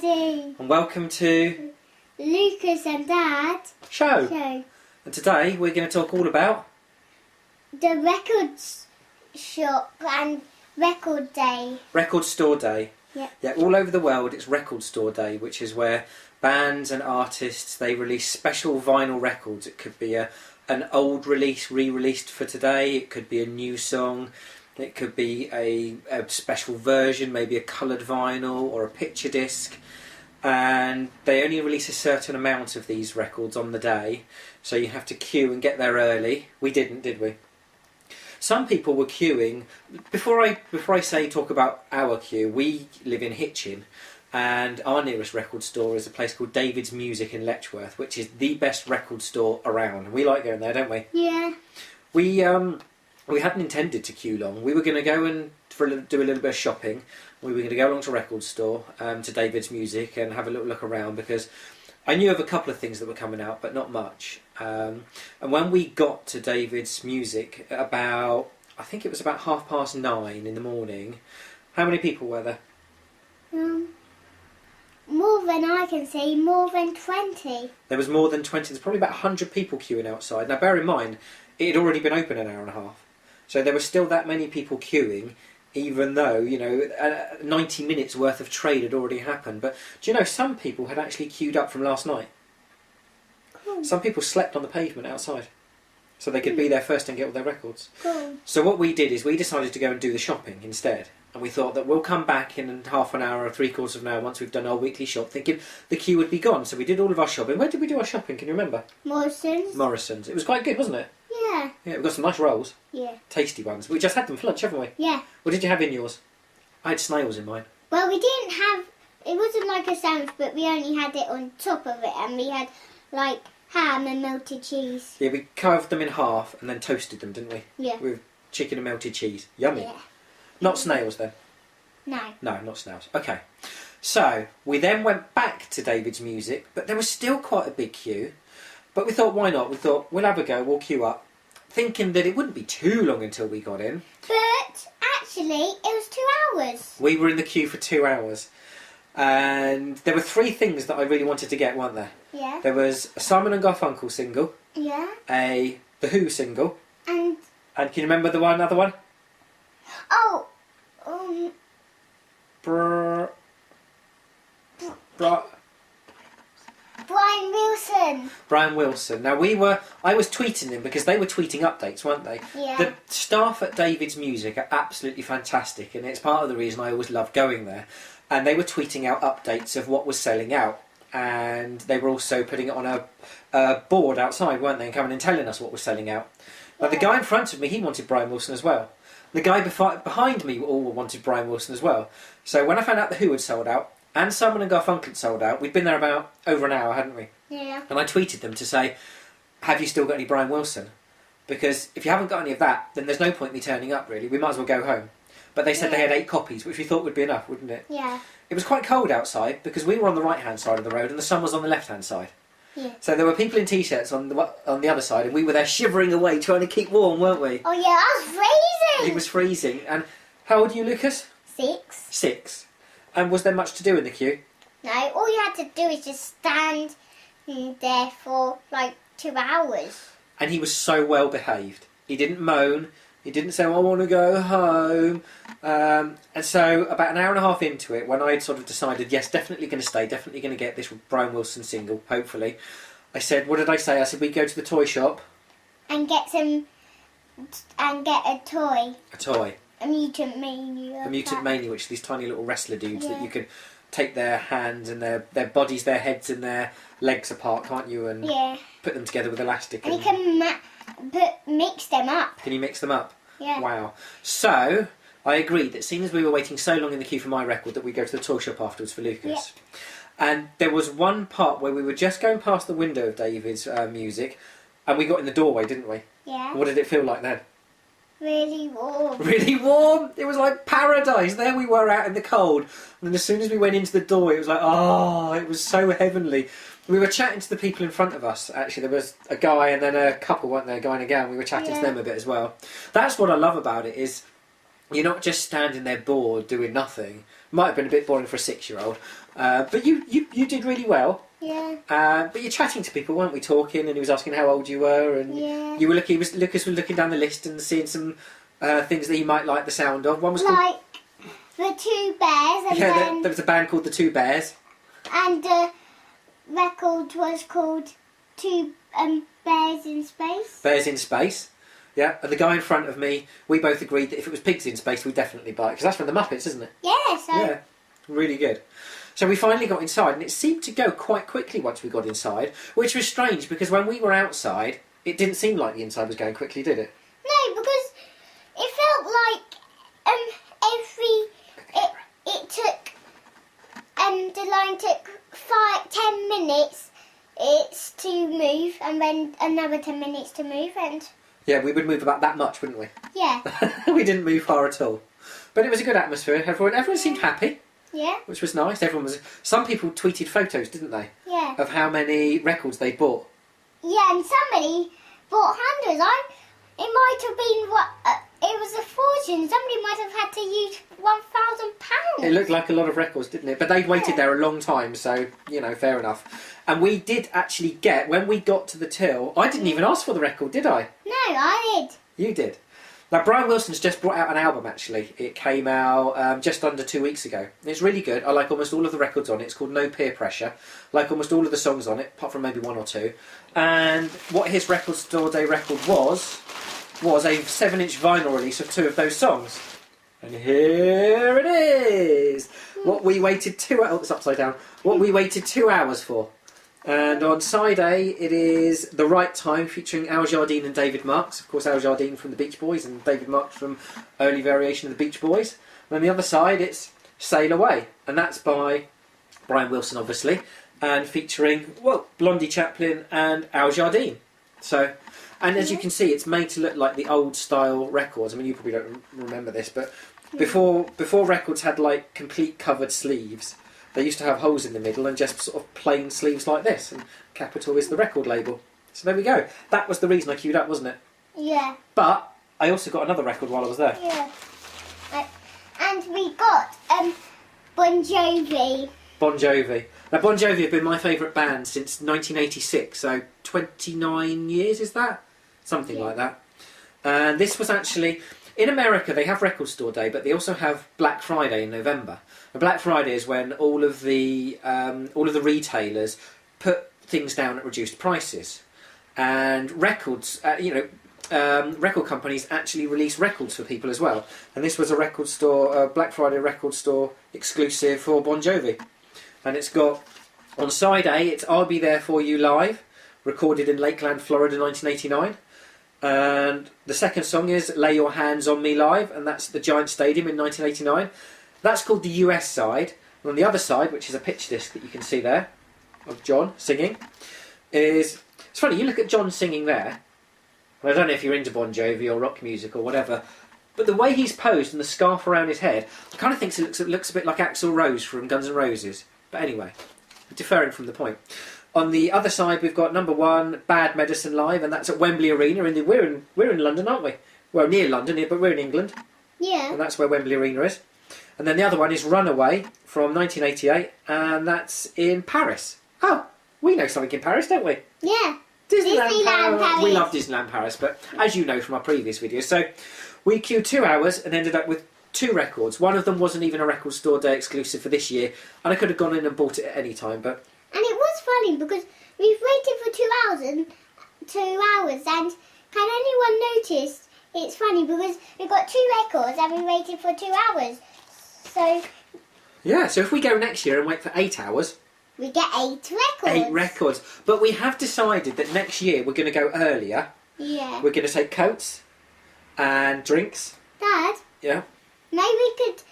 everybody, and welcome to Lucas and Dad Show. show. And today we're going to talk all about The records shop and record day. Record Store Day. Yeah. Yeah, all over the world it's Record Store Day, which is where bands and artists, they release special vinyl records. It could be an old release re-released for today, it could be a new song, it could be a special version, maybe a coloured vinyl or a picture disc. And they only release a certain amount of these records on the day, so you have to queue and get there early. We didn't, did we? Some people were queuing. Before I say talk about our queue, we live in Hitchin, and our nearest record store is a place called David's Music in Letchworth, which is the best record store around. We like going there, don't we? Yeah. We hadn't intended to queue long. We were going to go and do a little bit of shopping. We were going to go along to a record store, to David's Music, and have a little look around, because I knew of a couple of things that were coming out, but not much. And when we got to David's Music, I think it was about 9:30 in the morning, how many people were there? More than I can see, more than 20. There was more than 20. There's probably about 100 people queuing outside. Now bear in mind, it had already been open an hour and a half. So there were still that many people queuing, even though, 90 minutes worth of trade had already happened. But do you know, some people had actually queued up from last night. Cool. Some people slept on the pavement outside, so they could be there first and get all their records. Cool. So what we did is we decided to go and do the shopping instead. And we thought that we'll come back in half an hour or three-quarters of an hour once we've done our weekly shop, thinking the queue would be gone. So we did all of our shopping. Where did we do our shopping? Can you remember? Morrison's. Morrison's. It was quite good, wasn't it? Yeah. Yeah, we got some nice rolls. Yeah. Tasty ones. We just had them for lunch, haven't we? Yeah. What did you have in yours? I had snails in mine. Well, we didn't have, it wasn't like a sandwich, but we only had it on top of it, and we had like ham and melted cheese. Yeah, we carved them in half and then toasted them, didn't we? Yeah. With chicken and melted cheese. Yummy. Yeah. Not snails then? No. No, not snails. Okay. So, we then went back to David's Music, but there was still quite a big queue. But we thought, why not? We thought, we'll have a go, we'll queue up, thinking that it wouldn't be too long until we got in. But actually, it was 2 hours. We were in the queue for 2 hours. And there were 3 things that I really wanted to get, weren't there? Yeah. There was a Simon and Garfunkel single, Yeah. a The Who single, And and can you remember the other one? oh, Brr... Brr... Brian Wilson. Brian Wilson. Now I was tweeting them because they were tweeting updates, weren't they? Yeah. The staff at David's Music are absolutely fantastic, and it's part of the reason I always love going there. And they were tweeting out updates of what was selling out, and they were also putting it on a board outside, weren't they, and coming and telling us what was selling out. Now the guy in front of me, he wanted Brian Wilson as well. The guy behind me all wanted Brian Wilson as well. So when I found out the Who had sold out, and Simon and Garfunkel had sold out, we'd been there about over an hour, hadn't we? Yeah. And I tweeted them to say, have you still got any Brian Wilson? Because if you haven't got any of that, then there's no point in me turning up, really. We might as well go home. But they said they had 8 copies, which we thought would be enough, wouldn't it? Yeah. It was quite cold outside, because we were on the right-hand side of the road and the sun was on the left-hand side. Yeah. So there were people in T-shirts on the other side, and we were there shivering away, trying to keep warm, weren't we? Oh yeah, I was freezing. It was freezing. And how old are you, Lucas? 6. 6. And was there much to do in the queue? No, all you had to do is just stand there for like 2 hours. And he was so well behaved. He didn't moan. He didn't say, I want to go home. And so about an hour and a half into it, when I had sort of decided, yes, definitely going to stay, definitely going to get this Brian Wilson single, hopefully, I said, what did I say? I said, we go to the toy shop. And get a toy. A toy. A Mutant Mania. A Mutant Mania, which are these tiny little wrestler dudes that you can take their hands and their bodies, their heads and their legs apart, can't you? And put them together with elastic. And you can mix them up. Can you mix them up? Yeah. Wow. So, I agreed that seeing as we were waiting so long in the queue for my record, that we go to the toy shop afterwards for Lucas. Yeah. And there was one part where we were just going past the window of David's Music, and we got in the doorway, didn't we? Yeah. What did it feel like then? Really warm. Really warm? It was like paradise. There we were out in the cold. And then as soon as we went into the door, it was like, oh, it was so heavenly. We were chatting to the people in front of us, actually. There was a guy and then a couple, weren't there? A guy and a gal. We were chatting to them a bit as well. That's what I love about it, is you're not just standing there bored doing nothing. Might have been a bit boring for a 6-year-old, but you did really well. Yeah. But you're chatting to people, weren't we? Talking, and he was asking how old you were, and Yeah. you were looking. Lucas was looking down the list and seeing some things that he might like the sound of. One was called, Like the Two Bears, and yeah, then there was a band called the Two Bears. and the record was called Two Bears in Space. Bears in Space. Yeah, and the guy in front of me, we both agreed that if it was Pigs in Space, we'd definitely buy it, because that's from the Muppets, isn't it? Yeah. So Yeah, really good. So we finally got inside, and it seemed to go quite quickly once we got inside, which was strange, because when we were outside, it didn't seem like the inside was going quickly, did it? no, because it felt like it took the line took 10 minutes it's to move, and then another 10 minutes to move, and Yeah, we would move about that much, wouldn't we? yeah. We didn't move far at all. But it was a good atmosphere. Everyone seemed happy, Yeah. which was nice. Some people tweeted photos, didn't they, Yeah. of how many records they bought. Yeah, and somebody bought hundreds. It might have been it was a fortune. Somebody might have had to use £1,000. It looked like a lot of records, didn't it? But they'd waited there a long time, so, fair enough. And we did actually when we got to the till, I didn't even ask for the record, did I? No, I did. You did. Now, Brian Wilson's just brought out an album, actually. It came out just under 2 weeks ago. It's really good. I like almost all of the records on it. It's called No Peer Pressure. I like almost all of the songs on it, apart from maybe one or two. And what his Record Store Day record was a 7-inch vinyl release of 2 of those songs. And here it is! What we waited 2 hours... Oh, it's upside down. What we waited 2 hours for. And on side A, it is The Right Time, featuring Al Jardine and David Marks. Of course, Al Jardine from the Beach Boys and David Marks from Early Variation of the Beach Boys. And on the other side, it's Sail Away. And that's by Brian Wilson, obviously, and featuring, Blondie Chaplin and Al Jardine. So... And as you can see, it's made to look like the old style records. I mean, you probably don't remember this, but before records had like complete covered sleeves, they used to have holes in the middle and just sort of plain sleeves like this. And Capitol is the record label. So there we go. That was the reason I queued up, wasn't it? Yeah. But I also got another record while I was there. Yeah. And we got Bon Jovi. Bon Jovi. Now, Bon Jovi have been my favourite band since 1986, so 29 years, is that? Something like that. And this was actually... In America, they have Record Store Day, but they also have Black Friday in November. And Black Friday is when all of the retailers put things down at reduced prices. And records, record companies actually release records for people as well. And this was a record store, Black Friday record store exclusive for Bon Jovi. And it's got, on side A, it's I'll Be There For You Live, recorded in Lakeland, Florida, 1989. And the second song is Lay Your Hands On Me Live, and that's the Giant Stadium in 1989. That's called the US side. And on the other side, which is a pitch disc that you can see there, of John singing, it's funny, you look at John singing there, and I don't know if you're into Bon Jovi or rock music or whatever, but the way he's posed and the scarf around his head, I kind of think it looks a bit like Axl Rose from Guns N' Roses. But anyway, deferring from the point. On the other side, we've got number 1, Bad Medicine Live, and that's at Wembley Arena. We're in London, aren't we? Well, near London, but we're in England. Yeah. And that's where Wembley Arena is. And then the other one is Runaway from 1988, and that's in Paris. Oh, we know something in Paris, don't we? Yeah. Disneyland Paris. We love Disneyland Paris, but as you know from our previous videos, so we queued 2 hours and ended up with 2 records. One of them wasn't even a Record Store Day exclusive for this year, and I could have gone in and bought it at any time, but... And it was funny because we've waited for 2 hours, and can anyone notice? It's funny because we've got 2 records and we waited for 2 hours. So... Yeah, so if we go next year and wait for 8 hours... We get 8 records. 8 records. But we have decided that next year we're going to go earlier. Yeah. We're going to take coats and drinks. Dad? Yeah. Maybe we could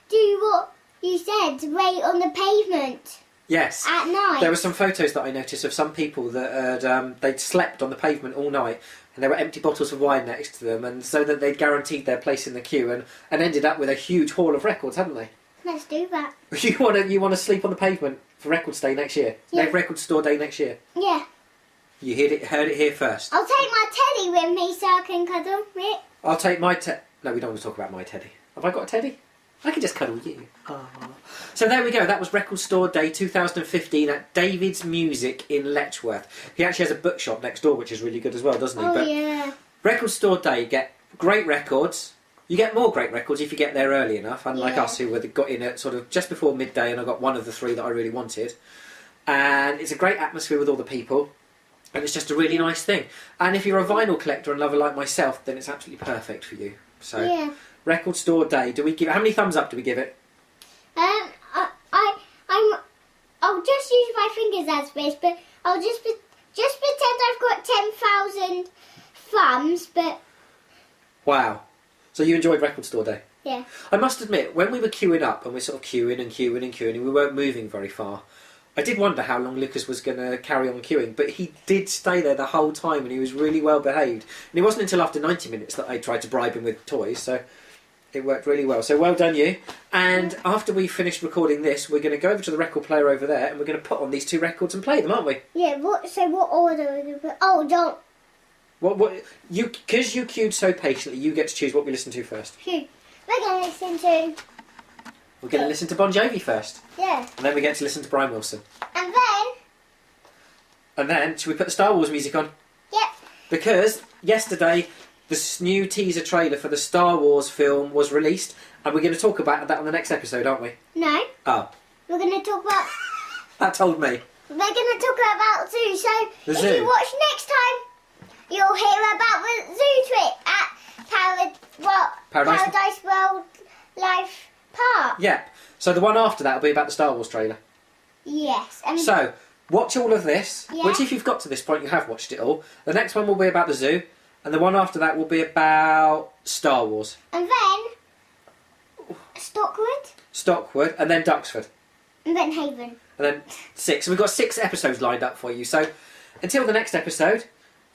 do what you said, wait on the pavement. Yes. At night. There were some photos that I noticed of some people that had, they'd slept on the pavement all night, and there were empty bottles of wine next to them, and so that they'd guaranteed their place in the queue, and ended up with a huge haul of records, hadn't they? Let's do that. You want to sleep on the pavement for Records Day next year? Yeah. No, Record Store Day next year. Yeah. You heard it here first. I'll take my teddy with me so I can cuddle it. I'll take my No, we don't want to talk about my teddy. Have I got a teddy? I can just cuddle you. Aww. So there we go. That was Record Store Day 2015 at David's Music in Letchworth. He actually has a bookshop next door, which is really good as well, doesn't he? Oh, yeah. Record Store Day, you get great records. You get more great records if you get there early enough, unlike us who got in at sort of just before midday, and I got one of the 3 that I really wanted. And it's a great atmosphere with all the people, and it's just a really nice thing. And if you're a vinyl collector and lover like myself, then it's absolutely perfect for you. So, Record Store Day. Do we give? How many thumbs up do we give it? I'll just use my fingers as this, but I'll just pretend I've got 10,000 thumbs. But wow. So you enjoyed Record Store Day? Yeah. I must admit, when we were queuing up and we're sort of queuing and we weren't moving very far, I did wonder how long Lucas was going to carry on queuing, but he did stay there the whole time and he was really well behaved. And it wasn't until after 90 minutes that I tried to bribe him with toys, so it worked really well. So well done you. And after we finished recording this, we're going to go over to the record player over there and we're going to put on these 2 records and play them, aren't we? Yeah, so what order are we put? Oh, don't. Because you queued so patiently, you get to choose what we listen to first. We're going to listen to... We're going to listen to Bon Jovi first. Yeah. And then we get to listen to Brian Wilson. And then... And then, should we put the Star Wars music on? Yep. Because yesterday, the new teaser trailer for the Star Wars film was released, and we're going to talk about that on the next episode, aren't we? No. Oh. We're going to talk about... That told me. We're going to talk about zoo, so The if zoo. you watch next time, you'll hear about the zoo trip at Paradise World Life Park. Yep. So the one after that will be about the Star Wars trailer. Yes. So, watch all of this, Yeah. which if you've got to this point, you have watched it all. The next one will be about the zoo, and the one after that will be about Star Wars. And then Stockwood, and then Duxford. and then Haven. And then 6. So we've got 6 episodes lined up for you. So, until the next episode,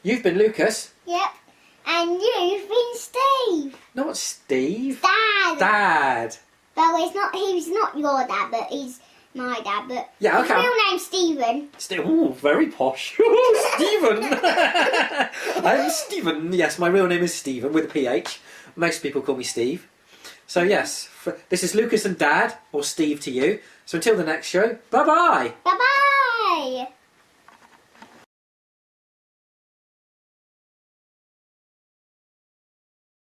you've been Lucas. Yep. And you've been Steve. Not Steve. Dad. Dad. Well, he's not your dad, but he's my dad. But Yeah, okay. his real name's Stephen. Ooh, very posh. Stephen. I'm Stephen. Yes, my real name is Stephen with a PH. Most people call me Steve. So yes, this is Lucas and Dad, or Steve to you. So until the next show, bye-bye. Bye-bye.